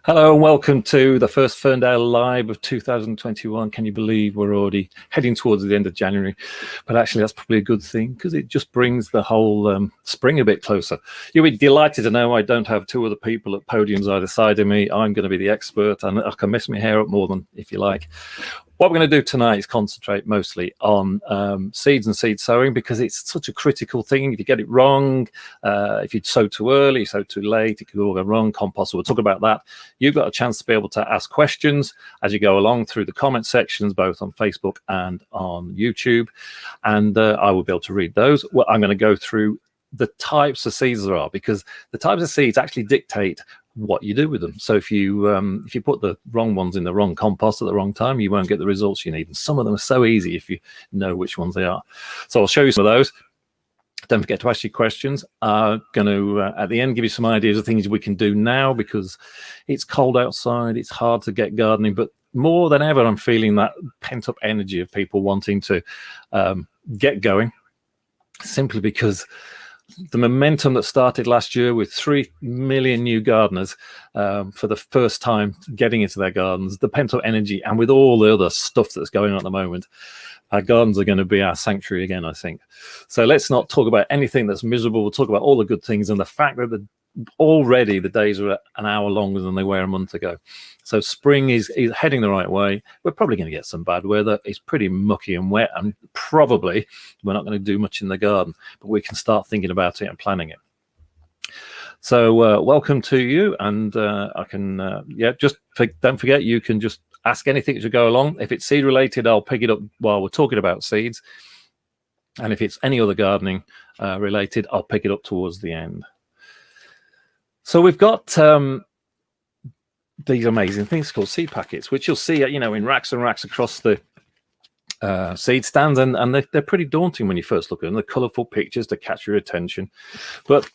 Hello and welcome to the first Ferndale Live of 2021. Can you believe we're already heading towards the end of January? But actually that's probably a good thing because it just brings the whole spring a bit closer. You'll be delighted to know I don't have two other people at podiums either side of me. I'm going to be the expert and I can mess my hair up more than if you like. What we're going to do tonight is concentrate mostly on seeds and seed sowing because it's such a critical thing. If you get it wrong, if you sow too early, sow too late, it could all go wrong. Compost, we'll talk about that. You've got a chance to be able to ask questions as you go along through the comment sections, both on Facebook and on YouTube. And I will be able to read those. Well, I'm going to go through the types of seeds there are because the types of seeds actually dictate what you do with them. So if you put the wrong ones in the wrong compost at the wrong time, you won't get the results you need. And some of them are so easy if you know which ones they are. So I'll show you some of those. Don't forget to ask your questions. I'm going to, at the end, give you some ideas of things we can do now because it's cold outside. It's hard to get gardening, but more than ever, I'm feeling that pent-up energy of people wanting to get going simply because the momentum that started last year with 3 million new gardeners for the first time getting into their gardens, the pent-up energy, and with all the other stuff that's going on at the moment, our gardens are going to be our sanctuary again, I think. So let's not talk about anything that's miserable. We'll talk about all the good things and the fact that already the days are an hour longer than they were a month ago. So spring is heading the right way. We're probably going to get some bad weather. It's pretty mucky and wet, and probably we're not going to do much in the garden, but we can start thinking about it and planning it. So welcome to you, and I can don't forget, you can just ask anything as you go along. If it's seed related, I'll pick it up while we're talking about seeds, and if it's any other gardening related, I'll pick it up towards the end. So we've got these amazing things called seed packets, which you'll see, in racks and racks across the seed stands, and they're pretty daunting when you first look at them. The colourful pictures to catch your attention. But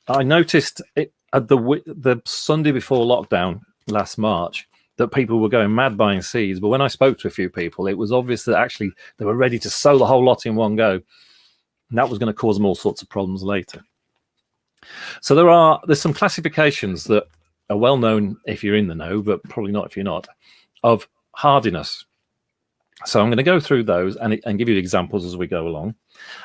I noticed it at the Sunday before lockdown last March that people were going mad buying seeds. But when I spoke to a few people, it was obvious that actually they were ready to sow the whole lot in one go. And that was going to cause them all sorts of problems later. So there's some classifications that are well known if you're in the know, but probably not if you're not, of hardiness. So I'm going to go through those and give you examples as we go along.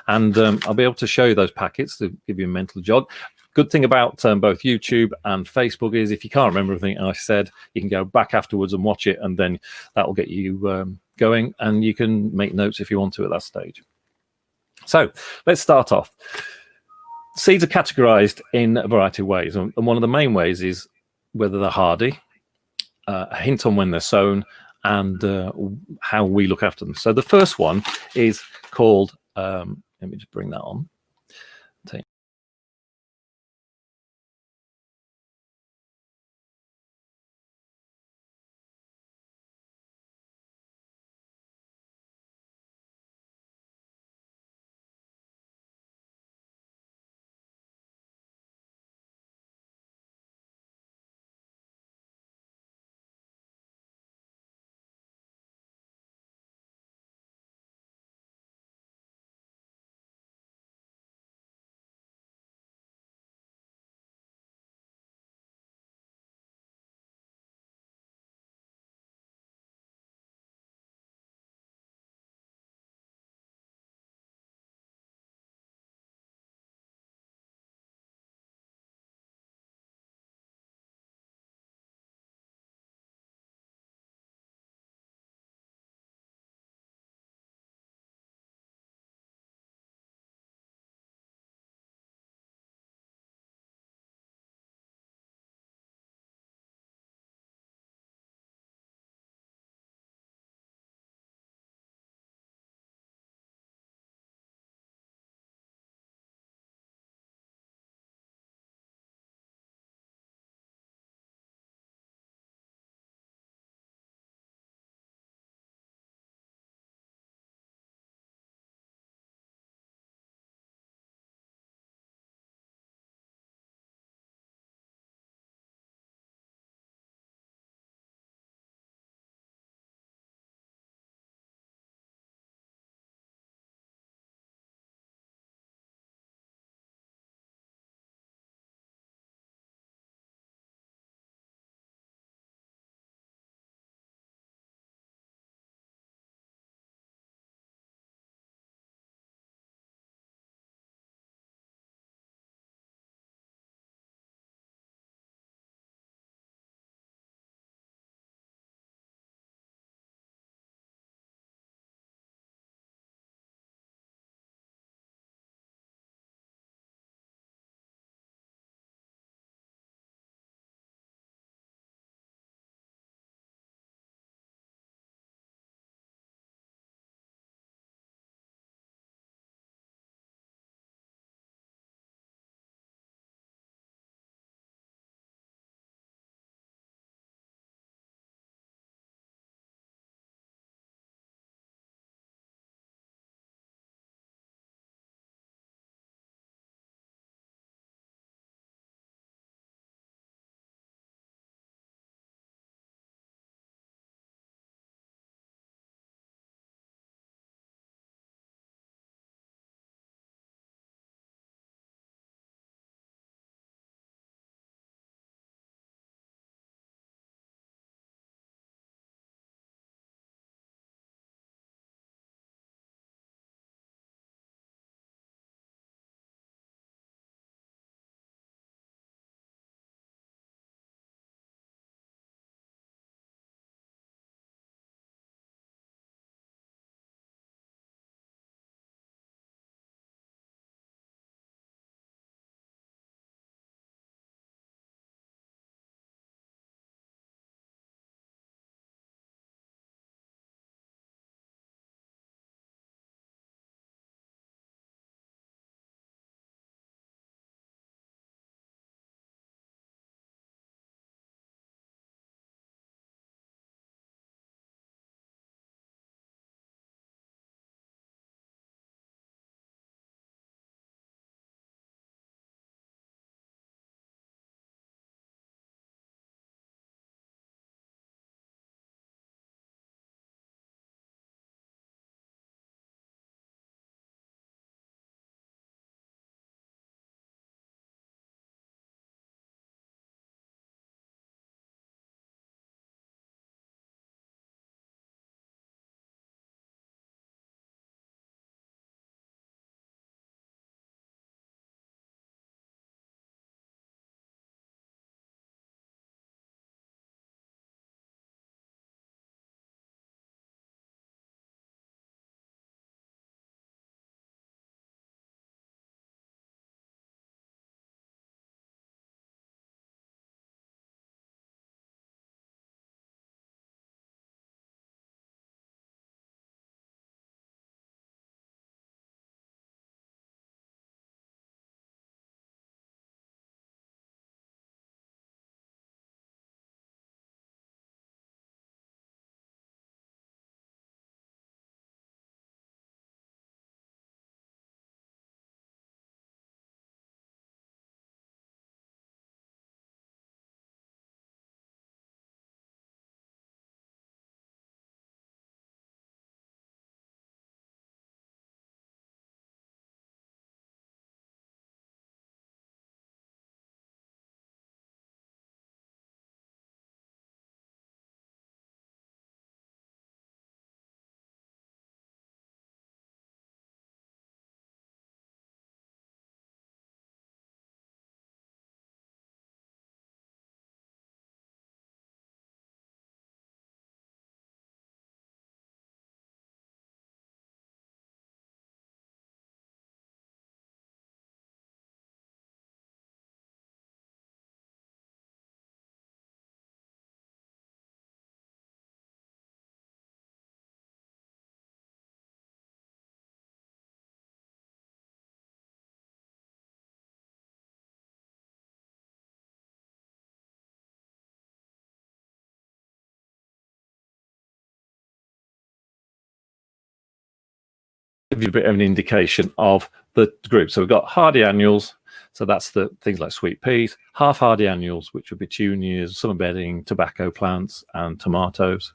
And I'll be able to show you those packets to give you a mental jog. Good thing about both YouTube and Facebook is if you can't remember everything I said, you can go back afterwards and watch it, and then that will get you going, and you can make notes if you want to at that stage. So let's start off. Seeds are categorized in a variety of ways, and one of the main ways is whether they're hardy, a hint on when they're sown, and how we look after them. So the first one is called, let me just bring that on. give you a bit of an indication of the group. So we've got hardy annuals. So that's the things like sweet peas, half hardy annuals, which are petunias, summer bedding, tobacco plants, and tomatoes.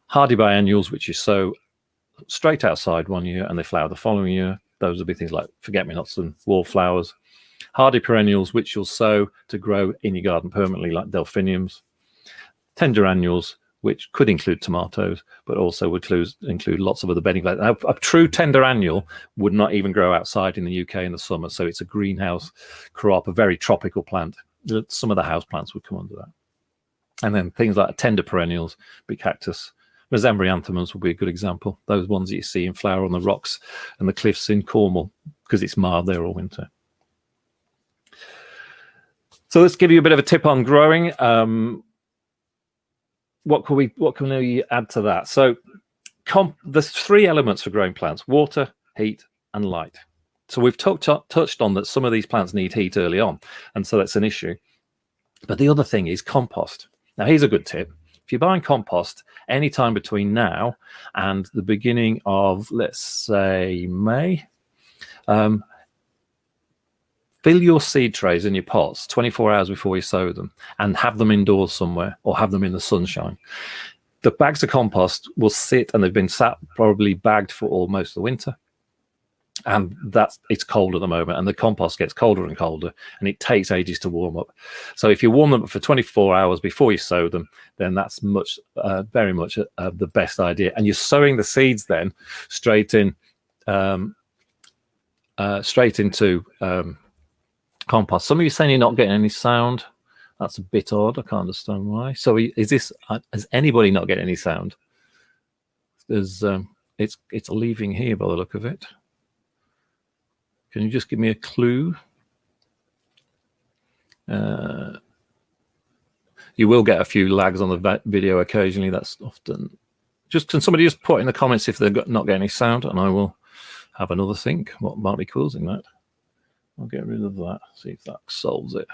Hardy biennials, which you sow straight outside one year and they flower the following year. Those will be things like forget-me-nots and wallflowers. Hardy perennials, which you'll sow to grow in your garden permanently, like delphiniums. Tender annuals, which could include tomatoes, but also would include lots of other bedding plants. Now, a true tender annual would not even grow outside in the UK in the summer, so it's a greenhouse crop, a very tropical plant. Some of the house plants would come under that. And then things like tender perennials, big cactus, Mesembryanthemums would be a good example. Those ones that you see in flower on the rocks and the cliffs in Cornwall, because it's mild there all winter. So let's give you a bit of a tip on growing. What can we add to that? So there's 3 elements for growing plants: water, heat, and light. So we've touched on that some of these plants need heat early on, and so that's an issue. But the other thing is compost. Now, here's a good tip. If you're buying compost anytime between now and the beginning of, let's say, May, fill your seed trays in your pots 24 hours before you sow them and have them indoors somewhere or have them in the sunshine. The bags of compost will sit, and they've been sat probably bagged for almost the winter. And it's cold at the moment, and the compost gets colder and colder, and it takes ages to warm up. So if you warm them up for 24 hours before you sow them, then that's very much the best idea. And you're sowing the seeds then straight into compost. Some of you saying you're not getting any sound. That's a bit odd. I can't understand why. So is anybody not getting any sound? It's leaving here by the look of it. Can you just give me a clue? You will get a few lags on the video occasionally. That's often. Can somebody just put in the comments if they're not getting any sound, and I will have another think what might be causing that. I'll get rid of that. See if that solves it.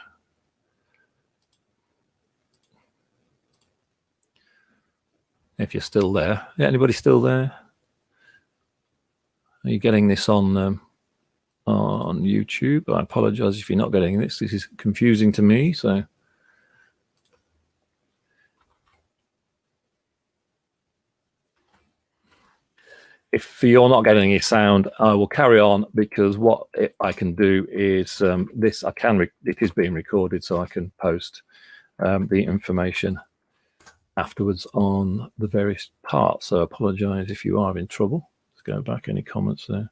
If you're still there, anybody still there? Are you getting this on YouTube? I apologize if you're not getting this. This is confusing to me. So if you're not getting any sound, I will carry on, because what I can do is it is being recorded, so I can post the information afterwards on the various parts. So I apologize if you are in trouble. Let's go back. Any comments there?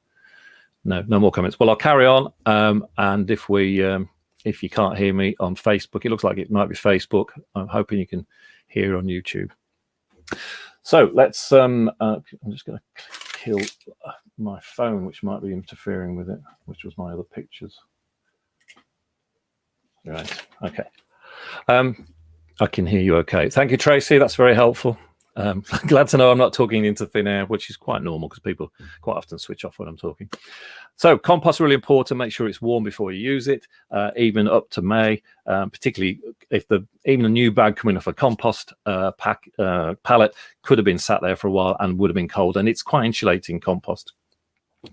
No more comments. Well, I'll carry on. And if you can't hear me on Facebook, it looks like it might be Facebook. I'm hoping you can hear on YouTube. So let's. I'm just going to kill my phone, which might be interfering with it, which was my other pictures. Right. Okay. I can hear you okay. Thank you, Tracy. That's very helpful. Glad to know I'm not talking into thin air, which is quite normal because people quite often switch off when I'm talking. So compost is really important. Make sure it's warm before you use it, even up to May, particularly if even a new bag coming off a compost pallet could have been sat there for a while and would have been cold. And it's quite insulating, compost.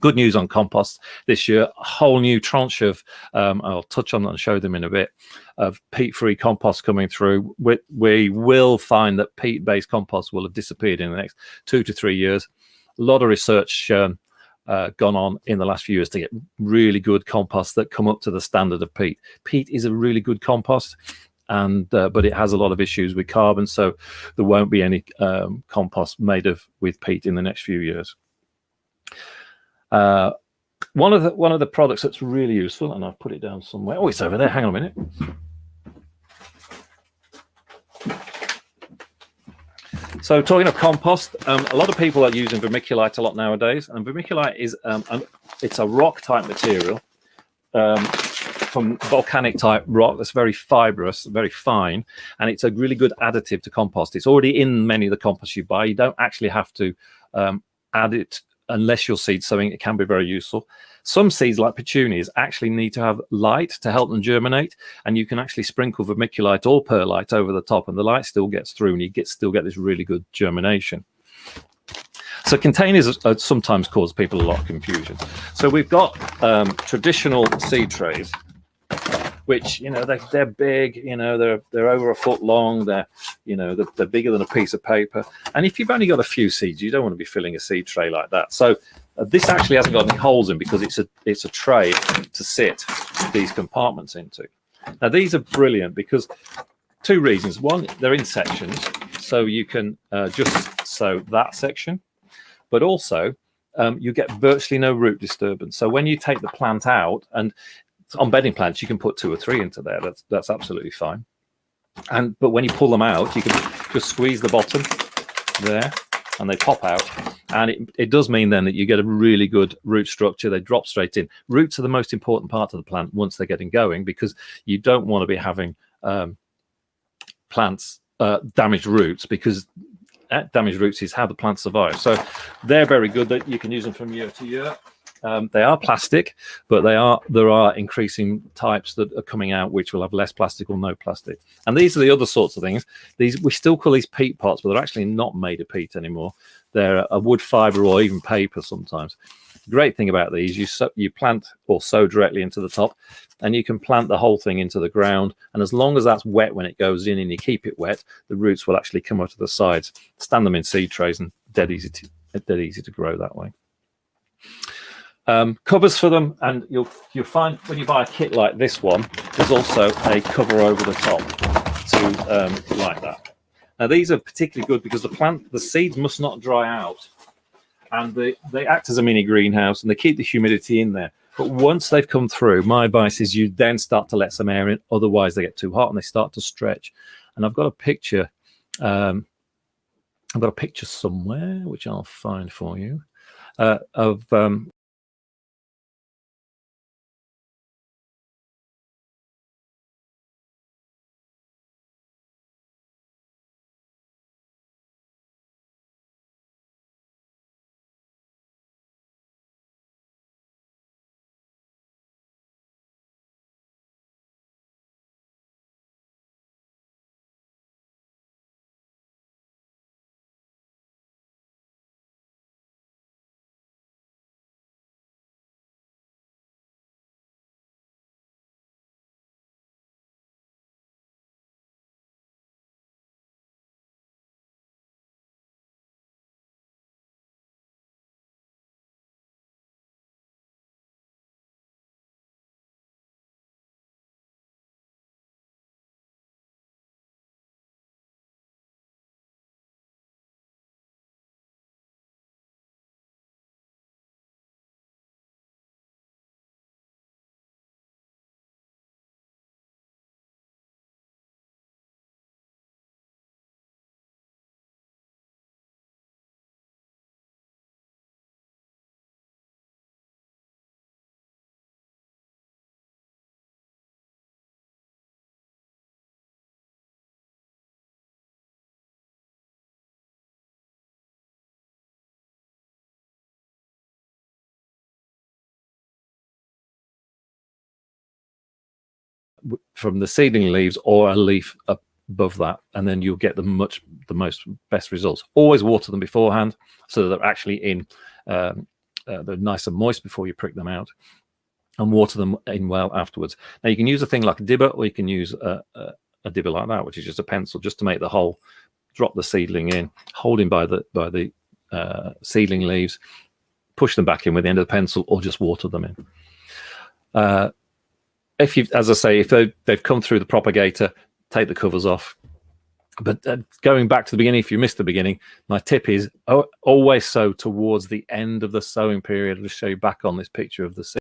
Good news on compost this year, a whole new tranche of, I'll touch on that and show them in a bit, of peat-free compost coming through. We will find that peat-based compost will have disappeared in the next 2 to 3 years. A lot of research gone on in the last few years to get really good compost that come up to the standard of peat. Peat is a really good compost, and but it has a lot of issues with carbon, so there won't be any compost made with peat in the next few years. One of the products that's really useful, and I've put it down somewhere. Oh, it's over there. Hang on a minute. So talking of compost, a lot of people are using vermiculite a lot nowadays, and vermiculite is it's a rock type material from volcanic type rock that's very fibrous, very fine, and it's a really good additive to compost. It's already in many of the compost you buy. You don't actually have to add it unless you're seed sowing. It can be very useful. Some seeds, like petunias, actually need to have light to help them germinate, and you can actually sprinkle vermiculite or perlite over the top, and the light still gets through, and you still get this really good germination. So containers sometimes cause people a lot of confusion. So we've got traditional seed trays, which, you know, they're big, you know, they're over a foot long, they're, you know, they're bigger than a piece of paper. And if you've only got a few seeds, you don't want to be filling a seed tray like that. So this actually hasn't got any holes in, because it's a tray to sit these compartments into. Now these are brilliant because two reasons. One, they're in sections, so you can just sow that section, but also you get virtually no root disturbance. So when you take the plant out, and on bedding plants you can put 2 or 3 into there, that's absolutely fine. But when you pull them out, you can just squeeze the bottom there and they pop out, and it does mean then that you get a really good root structure. They drop straight in. Roots are the most important part of the plant once they're getting going, because you don't want to be having plants damaged roots, because damaged roots is how the plants survive. So they're very good, that you can use them from year to year. They are plastic, but there are increasing types that are coming out which will have less plastic or no plastic. And these are the other sorts of things. We still call these peat pots, but they're actually not made of peat anymore. They're a wood fiber or even paper sometimes. The great thing about these, you plant or sow directly into the top, and you can plant the whole thing into the ground. And as long as that's wet when it goes in and you keep it wet, the roots will actually come out of the sides. Stand them in seed trays, and dead easy to grow that way. Covers for them, and you'll find when you buy a kit like this one, there's also a cover over the top to like that. Now these are particularly good because the seeds must not dry out, and they act as a mini greenhouse, and they keep the humidity in there. But once they've come through, my advice is you then start to let some air in, otherwise they get too hot and they start to stretch. And I've got a picture somewhere which I'll find for you of from the seedling leaves or a leaf above that, and then you'll get the best results. Always water them beforehand so that they're actually in they're nice and moist before you prick them out, and water them in well afterwards. Now you can use a thing like a dibber, or you can use a dibber like that, which is just a pencil, just to make the hole. Drop the seedling in, hold him by the seedling leaves, push them back in with the end of the pencil, or just water them in. As I say, if they've come through the propagator, take the covers off. But going back to the beginning, if you missed the beginning, my tip is always sow towards the end of the sowing period. I'll just show you back on this picture of the seed.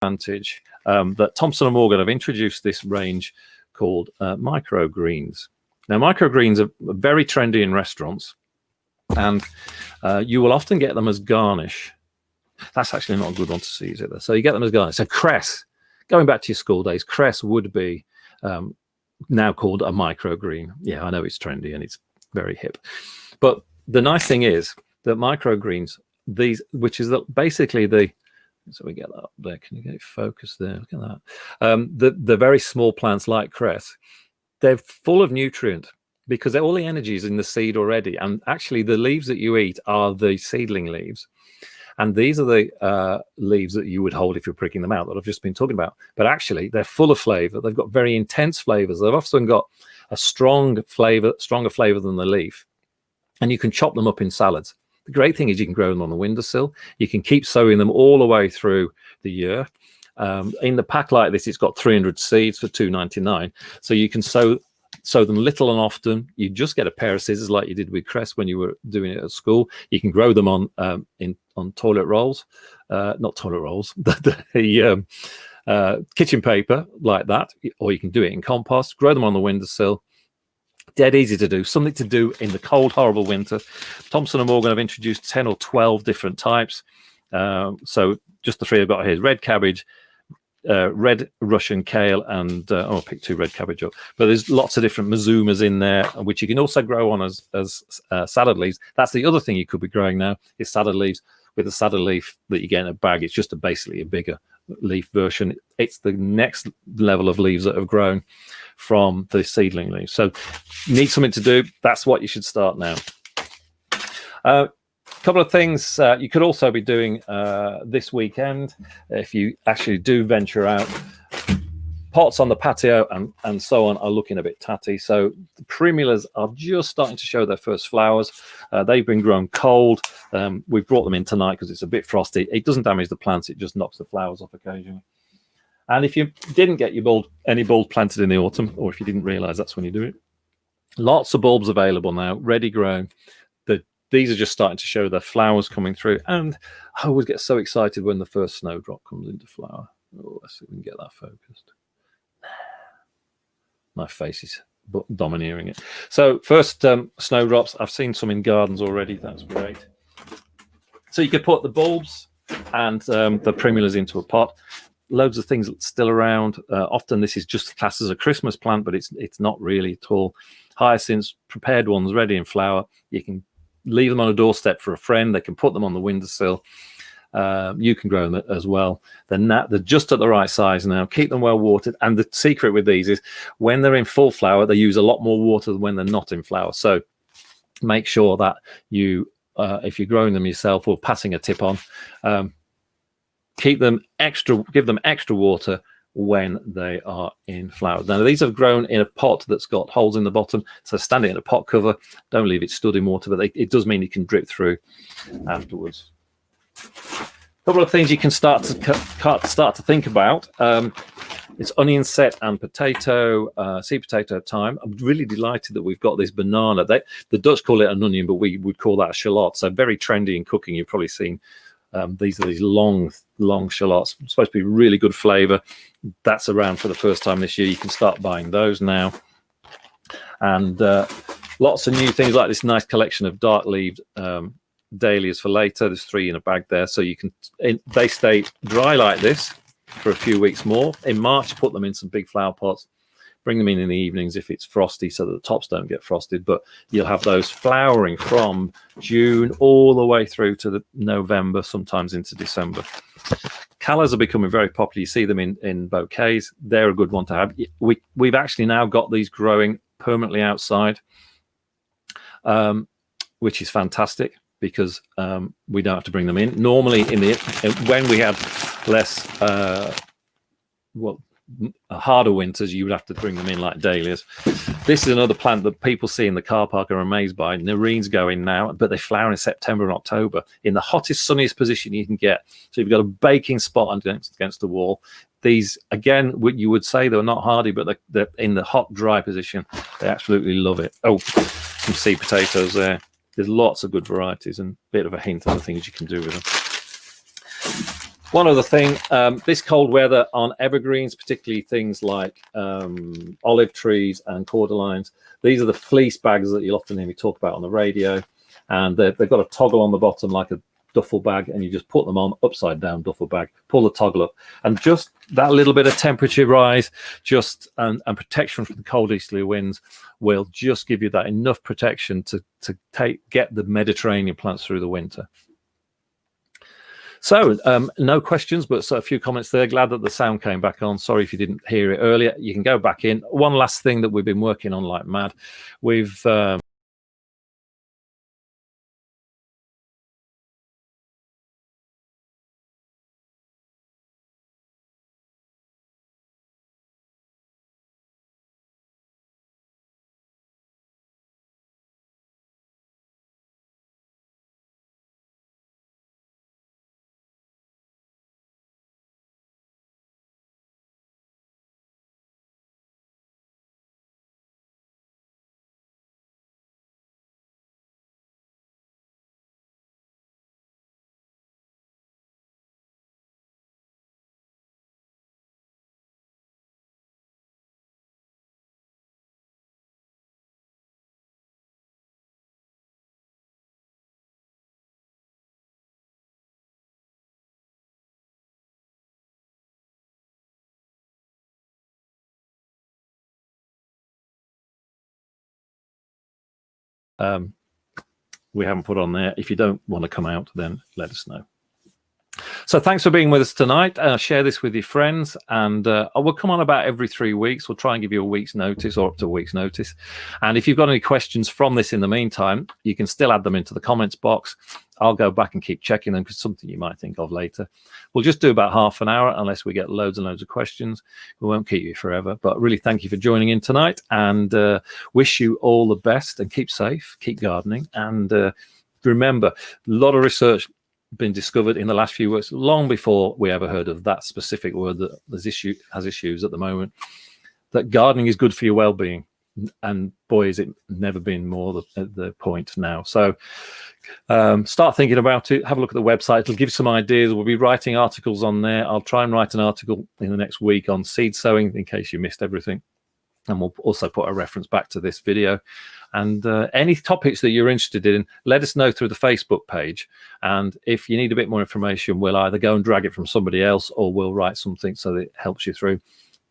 Advantage that Thompson and Morgan have introduced this range called microgreens. Now, microgreens are very trendy in restaurants, and you will often get them as garnish. That's actually not a good one to see, is it? So you get them as garnish. So cress, going back to your school days, cress would be now called a microgreen. Yeah, I know it's trendy and it's very hip. But the nice thing is that microgreens, these, which is basically the, so we get that up there. Can you get it focused there? Look at that. The very small plants like cress, they're full of nutrient because all the energy is in the seed already. And actually the leaves that you eat are the seedling leaves. And these are the leaves that you would hold if you're pricking them out that I've just been talking about. But actually, they're full of flavor. They've got very intense flavors. They've often got a stronger flavor than the leaf. And you can chop them up in salads. The great thing is you can grow them on the windowsill. You can keep sowing them all the way through the year. In the pack like this, it's got 300 seeds for $2.99. So you can sow them little and often. You just get a pair of scissors like you did with cress when you were doing it at school. You can grow them on toilet rolls, not toilet rolls, the kitchen paper like that, or you can do it in compost. Grow them on the windowsill. Dead easy to do. Something to do in the cold, horrible winter. Thompson and Morgan have introduced 10 or 12 different types. So just the three I've got here: red cabbage, red Russian kale, and I'll pick 2 red cabbage up. But there's lots of different mazumas in there, which you can also grow on as salad leaves. That's the other thing you could be growing now, is salad leaves. With a salad leaf that you get in a bag, it's just basically a bigger leaf version. It's the next level of leaves that have grown from the seedling leaves. So need something to do, that's what you should start now. A couple of things you could also be doing this weekend if you actually do venture out. Pots on the patio and so on are looking a bit tatty. So the primulas are just starting to show their first flowers. They've been grown cold. We've brought them in tonight because it's a bit frosty. It doesn't damage the plants. It just knocks the flowers off occasionally. And if you didn't get your any bulb planted in the autumn, or if you didn't realize that's when you do it, lots of bulbs available now, ready grown. These are just starting to show their flowers coming through. And I always get so excited when the first snowdrop comes into flower. Oh, let's see if we can get that focused. My face is domineering it. So first snowdrops, I've seen some in gardens already. That's great. So you could put the bulbs and the primulas into a pot. Loads of things still around. Often this is just classed as a Christmas plant, but it's not really at all. Hyacinths, prepared ones, ready in flower. You can leave them on a doorstep for a friend. They can put them on the windowsill. You can grow them as well. They're just at the right size now. Keep them well watered. And the secret with these is when they're in full flower, they use a lot more water than when they're not in flower. So make sure that you, if you're growing them yourself or passing a tip on, give them extra water when they are in flower. Now these have grown in a pot that's got holes in the bottom, so stand it in a pot cover. Don't leave it stood in water, but it does mean you can drip through afterwards. A couple of things you can start to think about. It's onion set and potato, sweet potato time. I'm really delighted that we've got this banana. The Dutch call it an onion, but we would call that a shallot. So very trendy in cooking. You've probably seen these long shallots. It's supposed to be really good flavor. That's around for the first time this year. You can start buying those now. And lots of new things like this nice collection of dark-leaved dahlias for later. There's 3 in a bag there, so you can. They stay dry like this for a few weeks more. In March, put them in some big flower pots. Bring them in the evenings if it's frosty, so that the tops don't get frosted. But you'll have those flowering from June all the way through to November, sometimes into December. Callas are becoming very popular. You see them in bouquets. They're a good one to have. We've actually now got these growing permanently outside, which is fantastic because we don't have to bring them in. Normally, when we had less, harder winters, you would have to bring them in like dahlias. This is another plant that people see in the car park are amazed by. Nerines go in now, but they flower in September and October in the hottest, sunniest position you can get. So you've got a baking spot against the wall. These, again, you would say they're not hardy, but they're in the hot, dry position. They absolutely love it. Oh, some seed potatoes there. There's lots of good varieties and a bit of a hint on the things you can do with them. One other thing, this cold weather on evergreens, particularly things like olive trees and cordylines, these are the fleece bags that you'll often hear me talk about on the radio. And they've got a toggle on the bottom like a duffel bag, and you just put them on upside down duffel bag, pull the toggle up, and just that little bit of temperature rise and protection from the cold easterly winds will just give you that enough protection to get the Mediterranean plants through the winter. So no questions, but a few comments there. Glad that the sound came back on. Sorry if you didn't hear it earlier. You can go back in. One last thing that we've been working on like mad. We've we haven't put on there. If you don't want to come out, then let us know. So thanks for being with us tonight. Share this with your friends, and I will come on about every 3 weeks. We'll try and give you a week's notice or up to a week's notice. And if you've got any questions from this in the meantime, you can still add them into the comments box. I'll go back and keep checking them because something you might think of later. We'll just do about half an hour unless we get loads and loads of questions. We won't keep you forever, but really thank you for joining in tonight, and wish you all the best, and keep safe, keep gardening. And remember, a lot of research been discovered in the last few weeks, long before we ever heard of that specific word that has issues at the moment, that gardening is good for your well-being. And boy, is it never been more the point now. So start thinking about it. Have a look at the website. It'll give some ideas. We'll be writing articles on there. I'll try and write an article in the next week on seed sowing in case you missed everything. And we'll also put a reference back to this video. And any topics that you're interested in, let us know through the Facebook page. And if you need a bit more information, we'll either go and drag it from somebody else, or we'll write something so that it helps you through.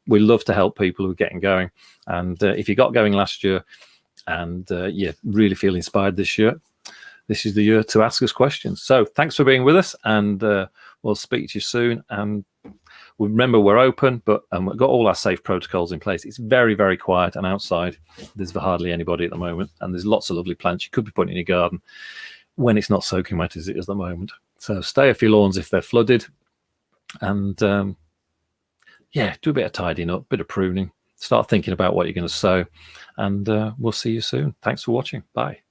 We love to help people who are getting going. And if you got going last year and you really feel inspired this year, this is the year to ask us questions. So thanks for being with us, and we'll speak to you soon. And remember, we're open, but we've got all our safe protocols in place. It's very, very quiet, and outside there's hardly anybody at the moment, and there's lots of lovely plants you could be putting in your garden when it's not soaking wet as it is at the moment. So stay off your lawns if they're flooded, and yeah, do a bit of tidying up, bit of pruning, start thinking about what you're going to sow, and we'll see you soon. Thanks for watching. Bye.